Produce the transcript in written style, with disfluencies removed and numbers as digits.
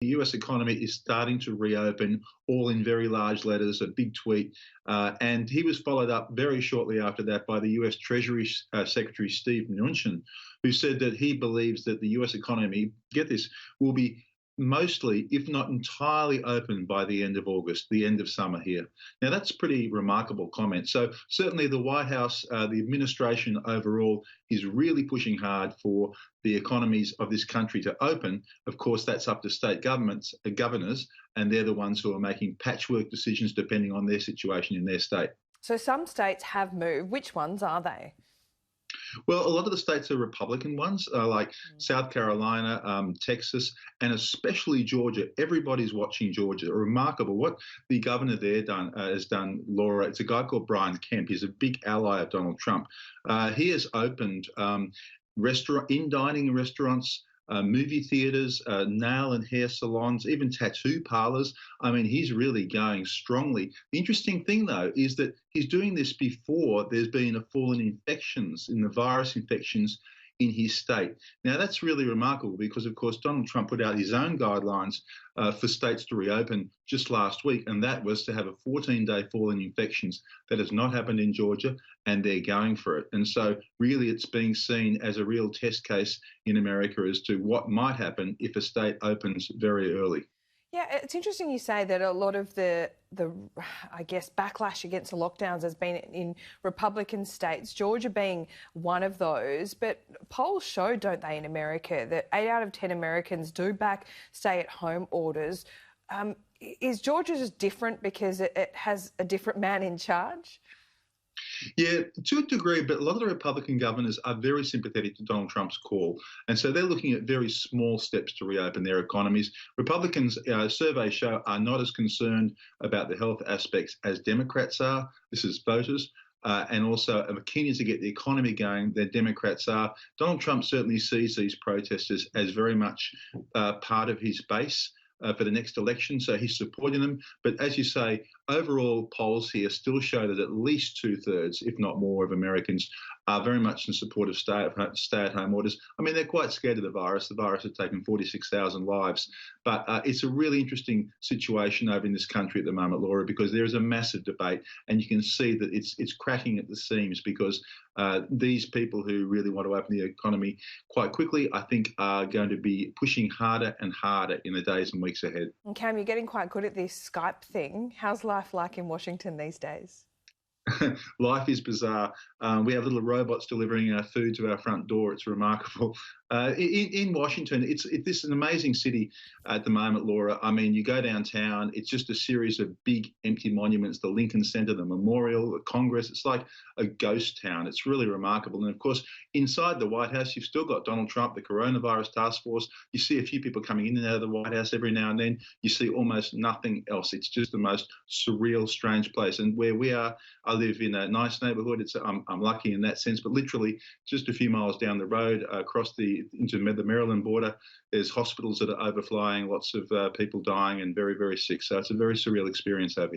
The US economy is starting to reopen, all in very large letters, a big tweet. And he was followed up very shortly after that by the US Treasury Secretary Steve Mnuchin, who said that he believes that the US economy, get this, will be mostly, if not entirely open by the end of August, the end of summer here. Now, that's pretty remarkable comment. So certainly the White House, the administration overall is really pushing hard for the economies of this country to open. Of course, that's up to state governments, governors, and they're the ones who are making patchwork decisions depending on their situation in their state. So some states have moved. Which ones are they? Well, a lot of the states are Republican ones, like South Carolina, Texas, and especially Georgia. Everybody's watching Georgia. Remarkable what the governor there has done, Laura. It's a guy called Brian Kemp. He's a big ally of Donald Trump. He has opened dining restaurants, movie theatres, nail and hair salons, even tattoo parlours. I mean, he's really going strongly. The interesting thing, though, is that he's doing this before there's been a fall in infections, in the virus infections in his state. Now, that's really remarkable because, of course, Donald Trump put out his own guidelines for states to reopen just last week, and that was to have a 14-day fall in infections. That has not happened in Georgia, and they're going for it. And so really it's being seen as a real test case in America as to what might happen if a state opens very early. Yeah, it's interesting you say that a lot of the I guess backlash against the lockdowns has been in Republican states, Georgia being one of those. But polls show, don't they, in America, that 8 out of 10 Americans do back stay-at-home orders. Is Georgia just different because it has a different man in charge? Yeah, to a degree, but a lot of the Republican governors are very sympathetic to Donald Trump's call. And so they're looking at very small steps to reopen their economies. Republicans, surveys show, are not as concerned about the health aspects as Democrats are. This is voters. And also are keen to get the economy going than Democrats are. Donald Trump certainly sees these protesters as very much part of his base for the next election, so he's supporting them. But as you say, overall polls here still show that at least 2/3, if not more, of Americans are very much in support of stay-at-home orders. I mean, they're quite scared of the virus. The virus has taken 46,000 lives. But it's a really interesting situation over in this country at the moment, Laura, because there is a massive debate, and you can see that it's cracking at the seams because these people who really want to open the economy quite quickly, I think, are going to be pushing harder and harder in the days and weeks ahead. And Cam, you're getting quite good at this Skype thing. How's life like in Washington these days? Life is bizarre. We have little robots delivering our food to our front door. It's remarkable. In Washington, it's this an amazing city at the moment, Laura. I mean, you go downtown, it's just a series of big empty monuments, the Lincoln Center, the Memorial, the Congress. It's like a ghost town. It's really remarkable. And of course, inside the White House, you've still got Donald Trump, the coronavirus task force. You see a few people coming in and out of the White House every now and then. You see almost nothing else. It's just the most surreal, strange place. And where we are, I live in a nice neighbourhood. I'm lucky in that sense, but literally just a few miles down the road, across into the Maryland border, there's hospitals that are overflowing, lots of people dying and very, very sick. So it's a very surreal experience over here.